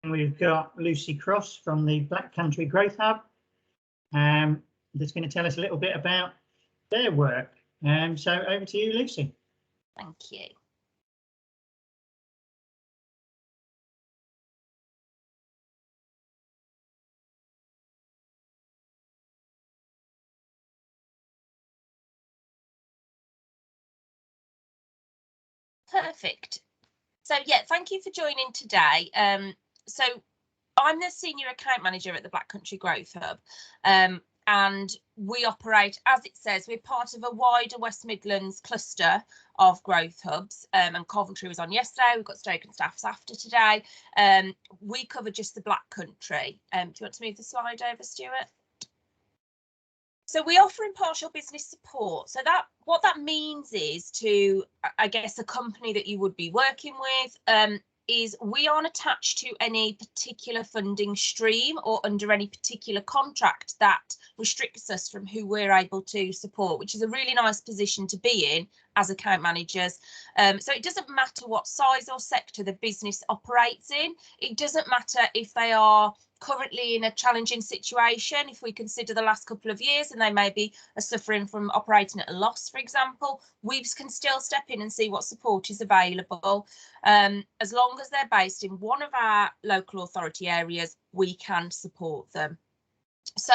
We've got Lucy Cross from the Black Country Growth Hub, that's going to tell us a little bit about their work. So over to you, Lucy. Thank you. Perfect. So yeah, thank you for joining today. So I'm the Senior Account Manager at the Black Country Growth Hub, and we operate, as it says, we're part of a wider West Midlands cluster of growth hubs, and Coventry was on yesterday. We've got Stoke and Staffs after today. We cover just the Black Country. Do you want to move the slide over, Stuart? So we offer impartial business support. So that what that means is to, I guess, a company that you would be working with, is we aren't attached to any particular funding stream or under any particular contract that restricts us from who we're able to support, which is a really nice position to be in as account managers. So it doesn't matter what size or sector the business operates in. It doesn't matter if they are currently in a challenging situation, if we consider the last couple of years and they maybe are suffering from operating at a loss, for example, we can still step in and see what support is available. As long as they're based in one of our local authority areas, we can support them. So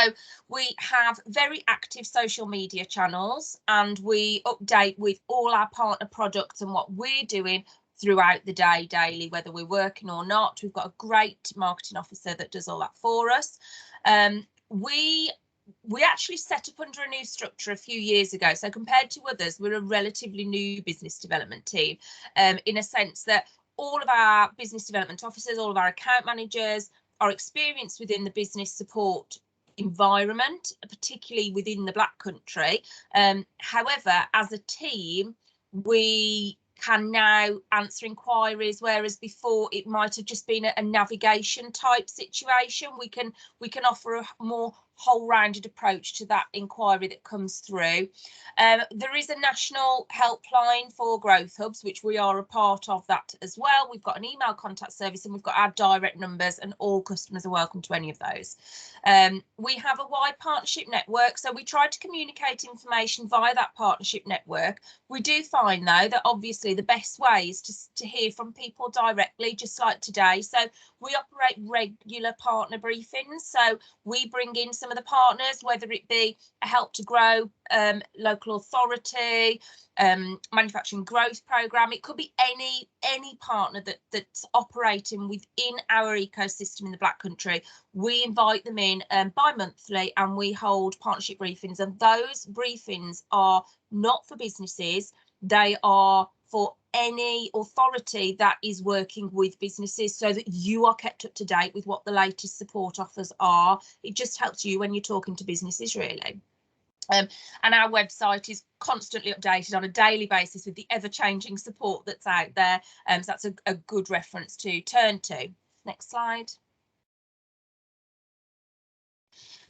we have very active social media channels, and we update with all our partner products and what we're doing throughout the day, daily, whether we're working or not. We've got a great marketing officer that does all that for us. We actually set up under a new structure a few years ago. So compared to others, we're a relatively new business development team, in a sense that all of our business development officers, all of our account managers are experienced within the business support environment, particularly within the Black Country. However, as a team, we can now answer inquiries, whereas before it might have just been a navigation type situation. We can offer a more whole-rounded approach to that inquiry that comes through. There is a national helpline for growth hubs, which we are a part of that as well. We've got an email contact service and we've got our direct numbers, and all customers are welcome to any of those. We have a wide partnership network, so we try to communicate information via that partnership network. We do find, though, that obviously the best way is to hear from people directly, just like today. So we operate regular partner briefings. So we bring in some of the partners, whether it be a Help to Grow local authority, manufacturing growth programme. It could be any partner that's operating within our ecosystem in the Black Country. We invite them in bi-monthly, and we hold partnership briefings, and those briefings are not for businesses, they are for any authority that is working with businesses, so that you are kept up to date with what the latest support offers are. It just helps you when you're talking to businesses, really. And our website is constantly updated on a daily basis with the ever-changing support that's out there. So that's a good reference to turn to. Next slide.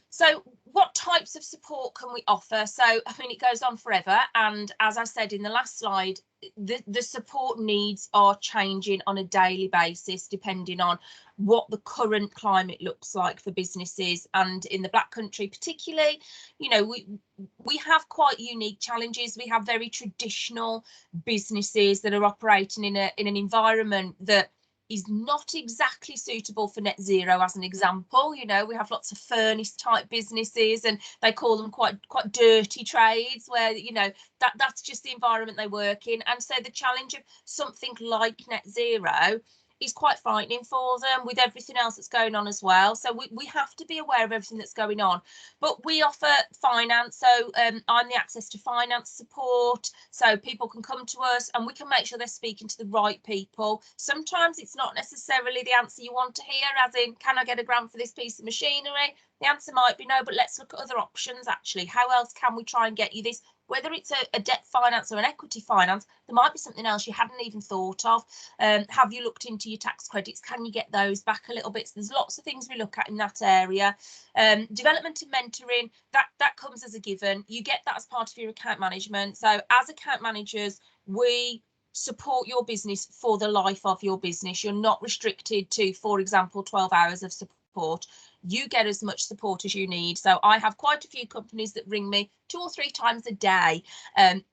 So what types of support can we offer? So, I mean, it goes on forever. And as I said in the last slide, the support needs are changing on a daily basis, depending on what the current climate looks like for businesses. And in the Black Country particularly, you know, we have quite unique challenges. We have very traditional businesses that are operating in an environment that is not exactly suitable for net zero, as an example. You know, we have lots of furnace type businesses, and they call them quite dirty trades, where, you know, that's just the environment they work in. And so the challenge of something like net zero is quite frightening for them, with everything else that's going on as well. So we have to be aware of everything that's going on. But we offer finance, so I'm the access to finance support, so people can come to us and we can make sure they're speaking to the right people. Sometimes it's not necessarily the answer you want to hear, as in, can I get a grant for this piece of machinery? The answer might be no, but let's look at other options. Actually, how else can we try and get you this? Whether it's a debt finance or an equity finance, there might be something else you hadn't even thought of. Have you looked into your tax credits? Can you get those back a little bit? So there's lots of things we look at in that area. Development and mentoring, that comes as a given. You get that as part of your account management. So as account managers, we support your business for the life of your business. You're not restricted to, for example, 12 hours of support. You get as much support as you need. So I have quite a few companies that ring me 2 or 3 times a day,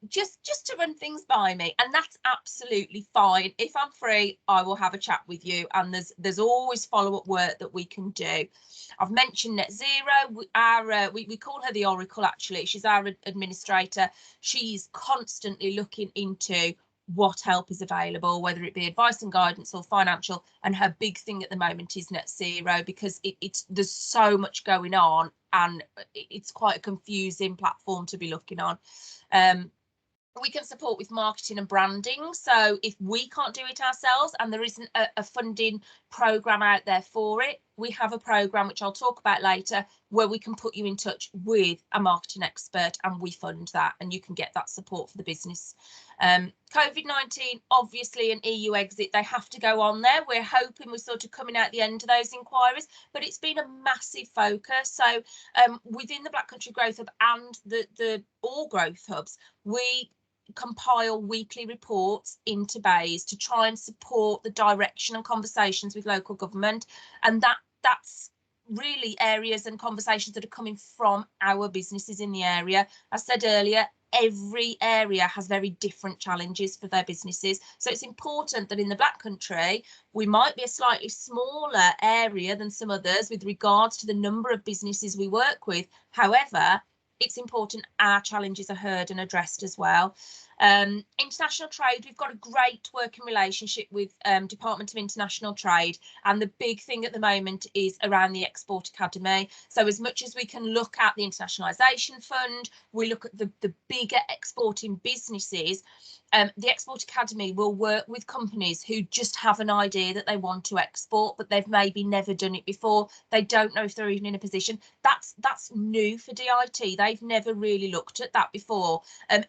just to run things by me, and that's absolutely fine. If I'm free, I will have a chat with you, and there's always follow-up work that we can do. I've mentioned Net Zero. We call her the Oracle, actually. She's our administrator. She's constantly looking into what help is available, whether it be advice and guidance or financial, and her big thing at the moment is Net Zero, because there's so much going on and it's quite a confusing platform to be looking on. We can support with marketing and branding. So if we can't do it ourselves and there isn't a funding program out there for it, we have a program which I'll talk about later, where we can put you in touch with a marketing expert, and we fund that, and you can get that support for the business. COVID-19, obviously an EU exit, they have to go on there. We're hoping we're sort of coming out the end of those inquiries, but it's been a massive focus. So within the Black Country Growth Hub and the all growth hubs, we compile weekly reports into bays to try and support the direction and conversations with local government, and that's really areas and conversations that are coming from our businesses in the area. I said earlier, every area has very different challenges for their businesses, so it's important that in the Black Country we might be a slightly smaller area than some others with regards to the number of businesses we work with. However, it's important our challenges are heard and addressed as well. International trade, we've got a great working relationship with Department of International Trade, and the big thing at the moment is around the Export Academy. So as much as we can look at the Internationalisation Fund, we look at the bigger exporting businesses. The Export Academy will work with companies who just have an idea that they want to export, but they've maybe never done it before. They don't know if they're even in a position. That's new for DIT. They've never really looked at that before. And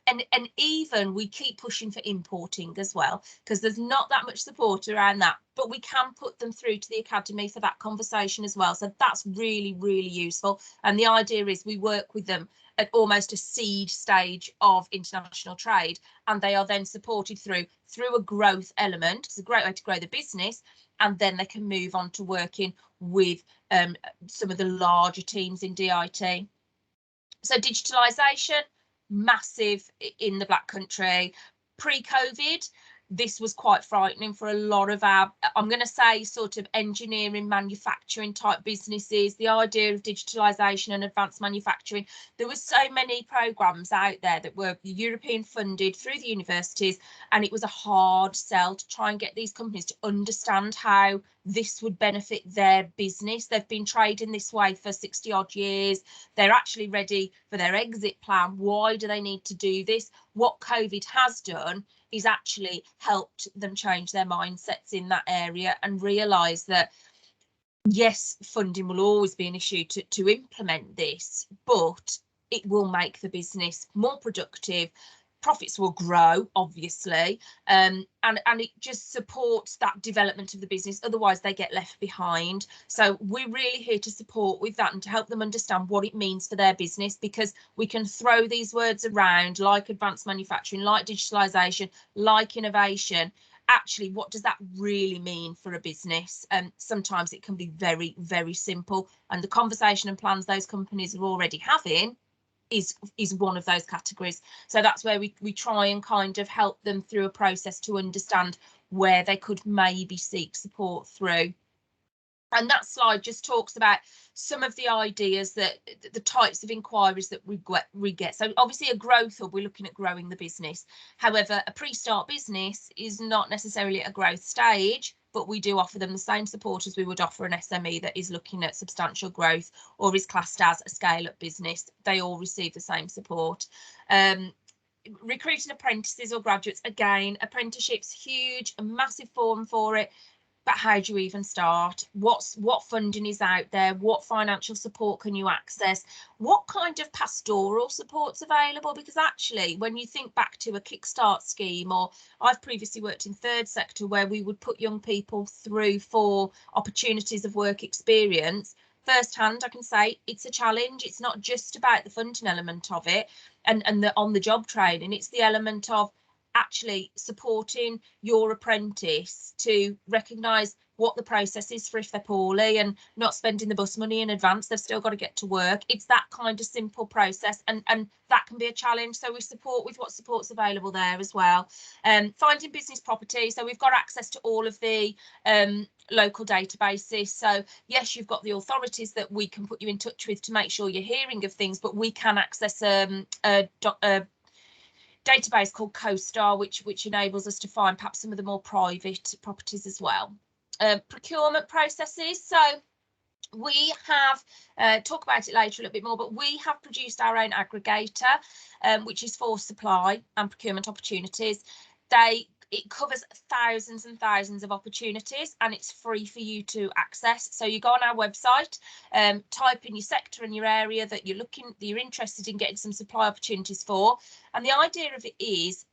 even we keep pushing for importing as well, because there's not that much support around that, but we can put them through to the Academy for that conversation as well. So that's really, really useful. And the idea is we work with them at almost a seed stage of international trade, and they are then supported through a growth element. It's a great way to grow the business, and then they can move on to working with some of the larger teams in DIT. So digitalisation, massive in the Black Country. Pre-COVID, this was quite frightening for a lot of our, I'm going to say, sort of engineering, manufacturing type businesses. The idea of digitalisation and advanced manufacturing, there were so many programmes out there that were European funded through the universities, and it was a hard sell to try and get these companies to understand how this would benefit their business. They've been trading this way for 60 odd years. They're actually ready for their exit plan. Why do they need to do this? What COVID has done is actually helped them change their mindsets in that area and realise that, yes, funding will always be an issue to implement this, but it will make the business more productive. Profits will grow, obviously, and it just supports that development of the business. Otherwise, they get left behind. So we're really here to support with that and to help them understand what it means for their business, because we can throw these words around like advanced manufacturing, like digitalisation, like innovation. Actually, what does that really mean for a business? Sometimes it can be very, very simple, and the conversation and plans those companies are already having is one of those categories. So that's where we try and kind of help them through a process to understand where they could maybe seek support through. And that slide just talks about some of the ideas, that the types of inquiries that we get. So obviously a growth hub, we're looking at growing the business. However, a pre-start business is not necessarily at a growth stage, but we do offer them the same support as we would offer an SME that is looking at substantial growth or is classed as a scale-up business. They all receive the same support. Recruiting apprentices or graduates, again, apprenticeships, huge, a massive forum for it. But how do you even start? What funding is out there? What financial support can you access? What kind of pastoral support's available? Because actually, when you think back to a Kickstart scheme, or I've previously worked in third sector where we would put young people through for opportunities of work experience, firsthand, I can say it's a challenge. It's not just about the funding element of it and the on-the-job training. It's the element of, actually supporting your apprentice to recognise what the process is for if they're poorly, and not spending the bus money in advance. They've still got to get to work. It's that kind of simple process, and that can be a challenge. So we support with what support's available there as well. Finding business property. So we've got access to all of the local databases. So yes, you've got the authorities that we can put you in touch with to make sure you're hearing of things, but we can access a database called CoStar, which enables us to find perhaps some of the more private properties as well. Procurement processes. So we have, talk about it later a little bit more, but we have produced our own aggregator, which is for supply and procurement opportunities. It covers thousands and thousands of opportunities, and it's free for you to access. So you go on our website, type in your sector and your area that you're interested in getting some supply opportunities for. And the idea of it is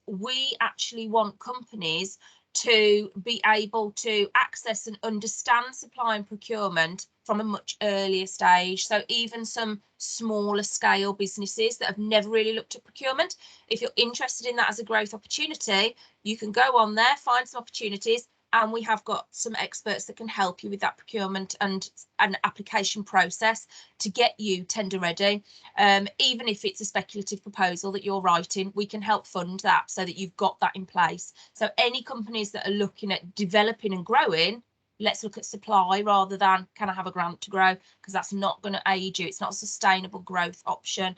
we actually want companies to be able to access and understand supply and procurement from a much earlier stage. So even some smaller scale businesses that have never really looked at procurement, if you're interested in that as a growth opportunity, you can go on there, find some opportunities, and we have got some experts that can help you with that procurement and an application process to get you tender ready. Even if it's a speculative proposal that you're writing, we can help fund that so that you've got that in place. So any companies that are looking at developing and growing, let's look at supply rather than can I have a grant to grow, because that's not going to aid you. It's not a sustainable growth option.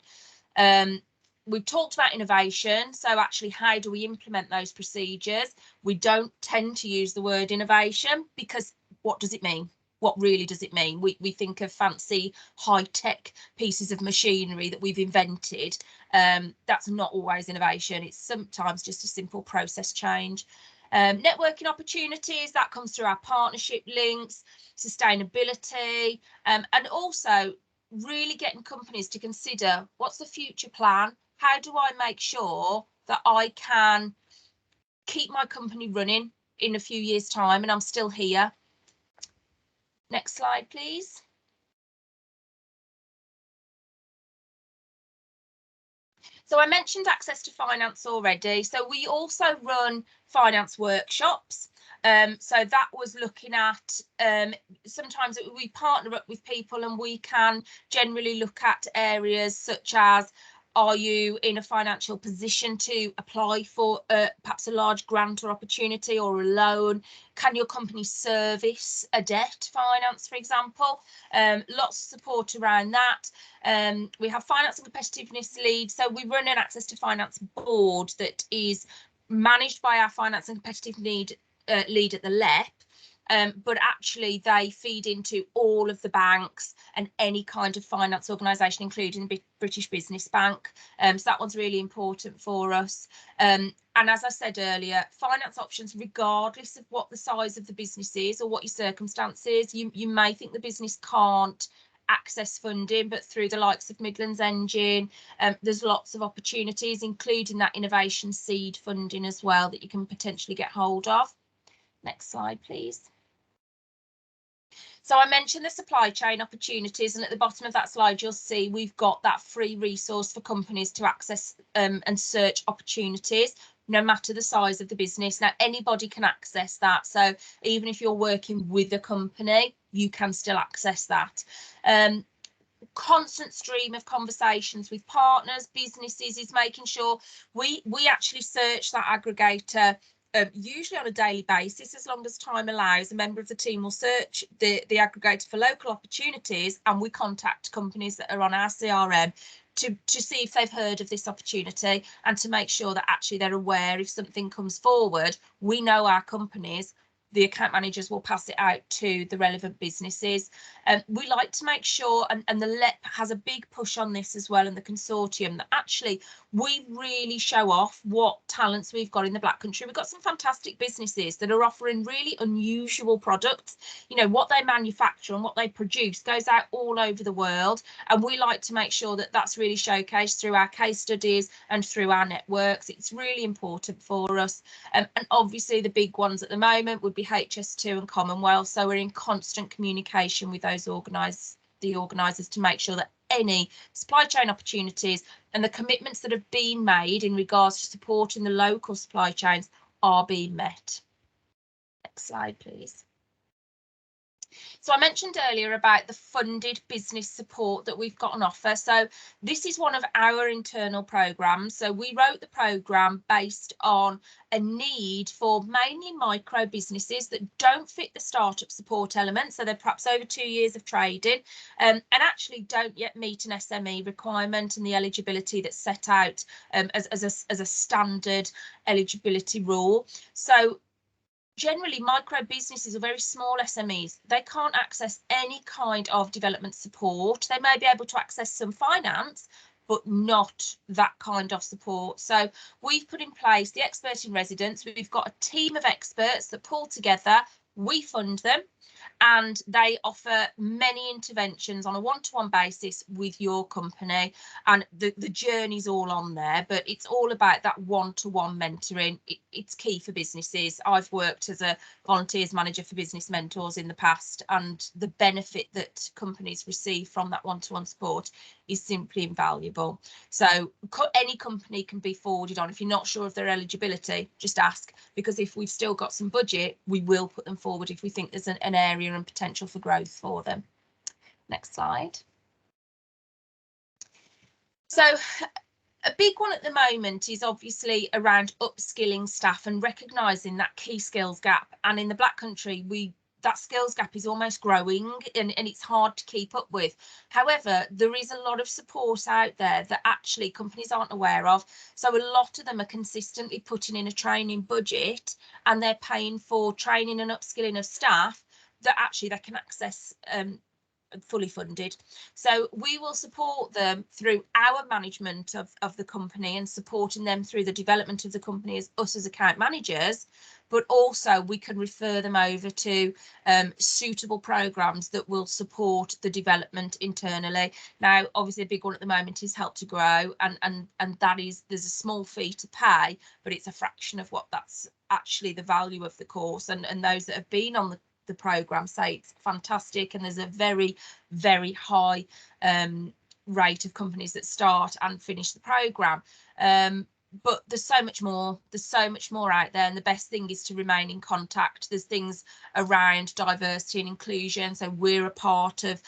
We've talked about innovation. So actually, how do we implement those procedures? We don't tend to use the word innovation, because what does it mean? What really does it mean? We think of fancy high-tech pieces of machinery that we've invented. That's not always innovation. It's sometimes just a simple process change. Networking opportunities, that comes through our partnership links, sustainability, and also really getting companies to consider what's the future plan. How do I make sure that I can keep my company running in a few years' time and I'm still here? Next slide, please. So I mentioned access to finance already. So we also run finance workshops. So that was looking at, sometimes we partner up with people and we can generally look at areas such as, are you in a financial position to apply for perhaps a large grant or opportunity or a loan? Can your company service a debt finance, for example? Lots of support around that. We have finance and competitiveness lead. So we run an access to finance board that is managed by our finance and competitive lead at the LEP. But actually they feed into all of the banks and any kind of finance organisation, including the British Business Bank. So that one's really important for us. And as I said earlier, finance options, regardless of what the size of the business is or what your circumstances, you may think the business can't access funding, but through the likes of Midlands Engine, there's lots of opportunities, including that innovation seed funding as well, that you can potentially get hold of. Next slide, please. So I mentioned the supply chain opportunities, and at the bottom of that slide, you'll see we've got that free resource for companies to access and search opportunities, no matter the size of the business. Now, anybody can access that. So even if you're working with a company, you can still access that. Constant stream of conversations with partners, businesses, is making sure we actually search that aggregator usually on a daily basis. As long as time allows, a member of the team will search the aggregator for local opportunities, and we contact companies that are on our CRM to see if they've heard of this opportunity, and to make sure that actually they're aware if something comes forward. We know our companies, the account managers will pass it out to the relevant businesses. We like to make sure, and the LEP has a big push on this as well, and the consortium, that actually we really show off what talents we've got in the Black Country. We've got some fantastic businesses that are offering really unusual products. You know, what they manufacture and what they produce goes out all over the world, and we like to make sure that that's really showcased through our case studies and through our networks. It's really important for us. And obviously the big ones at the moment would be HS2 and Commonwealth. So we're in constant communication with those organisers to make sure that any supply chain opportunities, and the commitments that have been made in regards to supporting the local supply chains are being met. Next slide, please. So I mentioned earlier about the funded business support that we've got on offer. So this is one of our internal programmes. So we wrote the programme based on a need for mainly micro businesses that don't fit the startup support element. So they're perhaps over 2 years of trading and actually don't yet meet an SME requirement and the eligibility that's set out as a standard eligibility rule. So generally, micro businesses are very small SMEs. They can't access any kind of development support. They may be able to access some finance, but not that kind of support. So we've put in place the expert in residence. We've got a team of experts that pull together. We fund them, and they offer many interventions on a one-to-one basis with your company, and the journey's all on there, but it's all about that one-to-one mentoring. It's key for businesses. I've worked as a volunteers manager for Business Mentors in the past, and the benefit that companies receive from that one-to-one support is simply invaluable. So any company can be forwarded on. If you're not sure of their eligibility, just ask, because if we've still got some budget, we will put them forward if we think there's an area and potential for growth for them. Next slide. So a big one at the moment is obviously around upskilling staff and recognising that key skills gap. And in the Black Country, that skills gap is almost growing and it's hard to keep up with. However, there is a lot of support out there that actually companies aren't aware of. So a lot of them are consistently putting in a training budget, and they're paying for training and upskilling of staff that actually they can access fully funded. So we will support them through our management of the company and supporting them through the development of the company as us as account managers, but also we can refer them over to suitable programs that will support the development internally. Now, obviously a big one at the moment is Help to Grow, and that is, there's a small fee to pay, but it's a fraction of what that's actually the value of the course, and those that have been on the programme say it's fantastic, and there's a very, very high rate of companies that start and finish the programme. But there's so much more out there, and the best thing is to remain in contact. There's things around diversity and inclusion, so we're a part of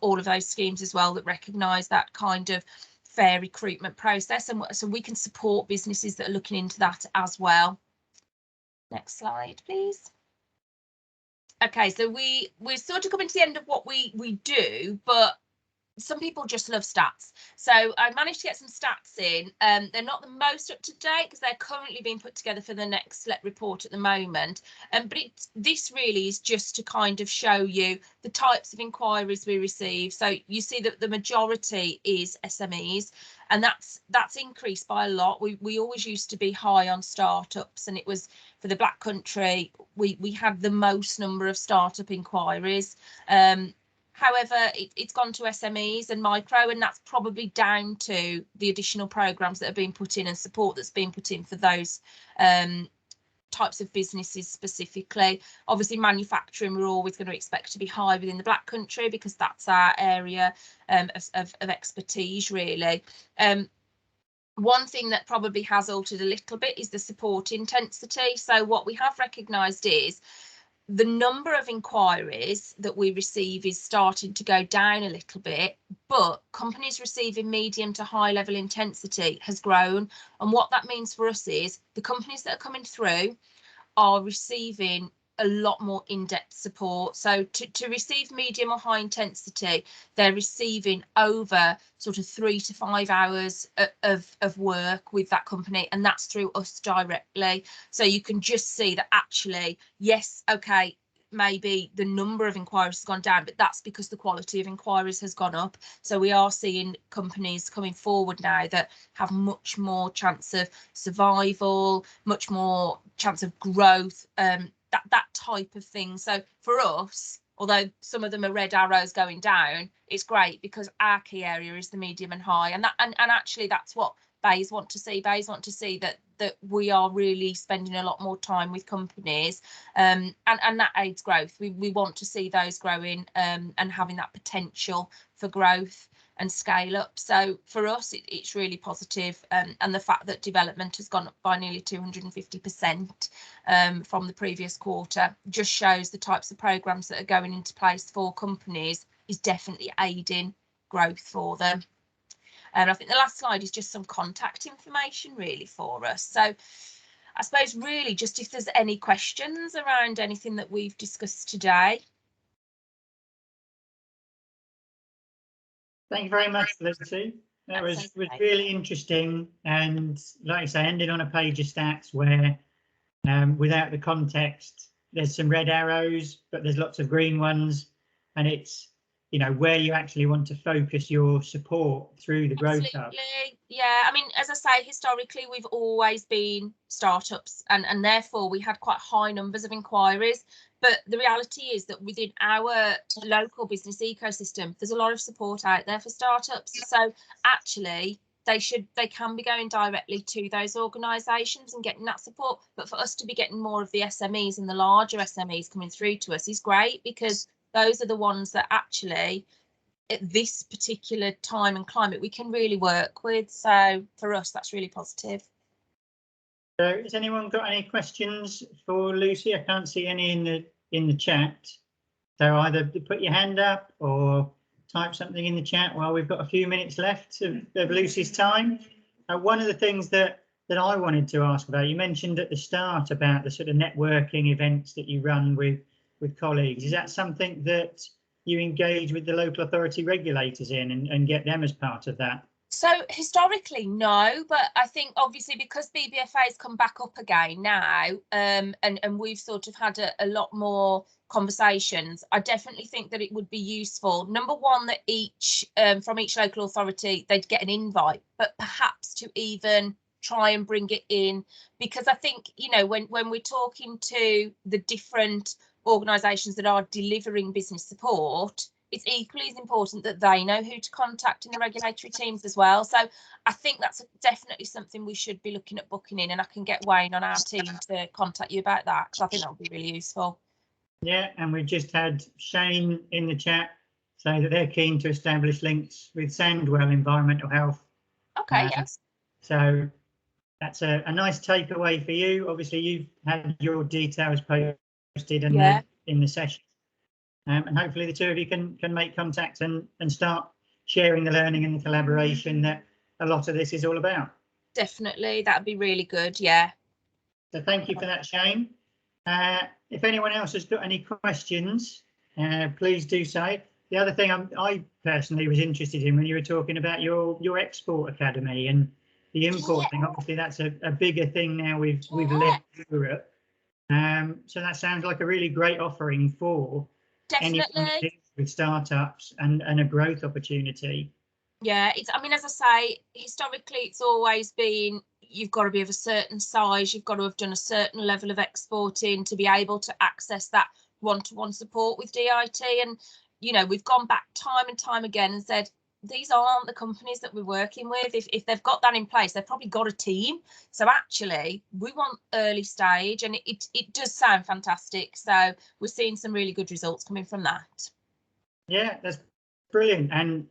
all of those schemes as well that recognise that kind of fair recruitment process, and so we can support businesses that are looking into that as well. Next slide, please. Okay, so we're sort of coming to the end of what we do, but some people just love stats. So I managed to get some stats in. They're not the most up to date because they're currently being put together for the next SLET report at the moment. But this really is just to kind of show you the types of inquiries we receive. So you see that the majority is SMEs, and that's increased by a lot. We always used to be high on startups, and it was for the Black Country, we had the most number of startup inquiries. However, it's gone to SMEs and micro, and that's probably down to the additional programmes that are being put in and support that's being put in for those types of businesses specifically. Obviously, manufacturing, we're always going to expect to be high within the Black Country because that's our area of expertise, really. One thing that probably has altered a little bit is the support intensity. So what we have recognised is the number of inquiries that we receive is starting to go down a little bit, but companies receiving medium to high level intensity has grown. And what that means for us is the companies that are coming through are receiving a lot more in-depth support. So to receive medium or high intensity, they're receiving over sort of 3 to 5 hours of work with that company, and that's through us directly. So you can just see that actually, yes, okay, maybe the number of inquiries has gone down, but that's because the quality of inquiries has gone up. So we are seeing companies coming forward now that have much more chance of survival, much more chance of growth, that type of thing. So for us, although some of them are red arrows going down, it's great because our key area is the medium and high, and actually that's what BAYs want to see. BAYs want to see that we are really spending a lot more time with companies, and that aids growth. We want to see those growing and having that potential for growth. and scale up. So for us, it's really positive, and the fact that development has gone up by nearly 250% from the previous quarter just shows the types of programs that are going into place for companies is definitely aiding growth for them. And I think the last slide is just some contact information really for us. So I suppose really just if there's any questions around anything that we've discussed today. Thank you very much, Lucy. That was really interesting, and like I say, ended on a page of stats where without the context, there's some red arrows, but there's lots of green ones, and it's, you know, where you actually want to focus your support through the growth hub. Yeah, I mean, as I say, historically we've always been startups, and therefore we had quite high numbers of inquiries. But the reality is that within our local business ecosystem, there's a lot of support out there for startups. So actually, they can be going directly to those organisations and getting that support. But for us to be getting more of the SMEs and the larger SMEs coming through to us is great, because those are the ones that actually at this particular time and climate we can really work with. So for us, that's really positive. So has anyone got any questions for Lucy? I can't see any in the chat. So either put your hand up or type something in the chat while we've got a few minutes left of Lucy's time. One of the things that I wanted to ask about, you mentioned at the start about the sort of networking events that you run with colleagues. Is that something that you engage with the local authority regulators in and get them as part of that? So historically, no, but I think obviously because BBFA's come back up again now, and we've sort of had a lot more conversations, I definitely think that it would be useful. Number one, that each from each local authority, they'd get an invite, but perhaps to even try and bring it in, because I think, you know, when we're talking to the different organisations that are delivering business support, it's equally as important that they know who to contact in the regulatory teams as well. So I think that's definitely something we should be looking at booking in, and I can get Wayne on our team to contact you about that, because I think that would be really useful. Yeah, and we've just had Shane in the chat say that they're keen to establish links with Sandwell Environmental Health. Okay, yes. So that's a nice takeaway for you. Obviously, you've had your details posted and in the session. And hopefully the two of you can make contact and start sharing the learning and the collaboration that a lot of this is all about. Definitely, that'd be really good, yeah. So thank you for that, Shane. If anyone else has got any questions, please do so. The other thing I personally was interested in when you were talking about your export academy and the import thing, obviously that's a bigger thing now we've left Europe. So that sounds like a really great offering for definitely with startups and a growth opportunity. Yeah, it's, I mean, as I say, historically it's always been, you've got to be of a certain size, you've got to have done a certain level of exporting to be able to access that one-to-one support with DIT. And, you know, we've gone back time and time again and said, these aren't the companies that we're working with. If they've got that in place, they've probably got a team. So actually, we want early stage, and it does sound fantastic. So we're seeing some really good results coming from that. Yeah, that's brilliant. And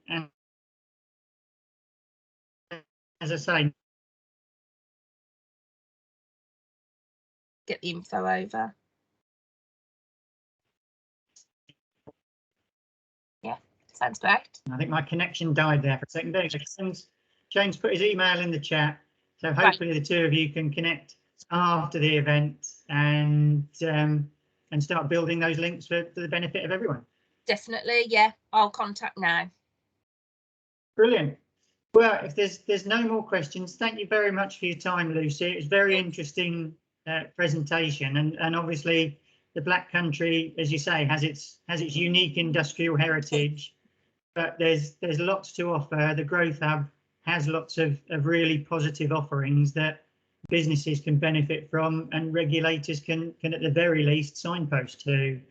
as I say, get the info over. Yeah, sounds great. I think my connection died there for a second. James put his email in the chat, so hopefully the two of you can connect after the event and start building those links for the benefit of everyone. Definitely, yeah. I'll contact now. Brilliant. Well, if there's no more questions, thank you very much for your time, Lucy. It was a very interesting presentation, and obviously the Black Country, as you say, has its unique industrial heritage, but there's lots to offer. The Growth Hub has lots of really positive offerings that businesses can benefit from, and regulators can at the very least signpost to.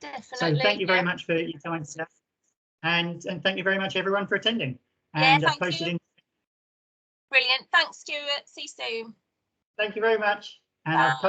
Definitely. So thank you very much for your time today, and thank you very much everyone for attending. And yeah, thank you. Brilliant. Thanks, Stuart. See you soon. Thank you very much. And Bye. I'll post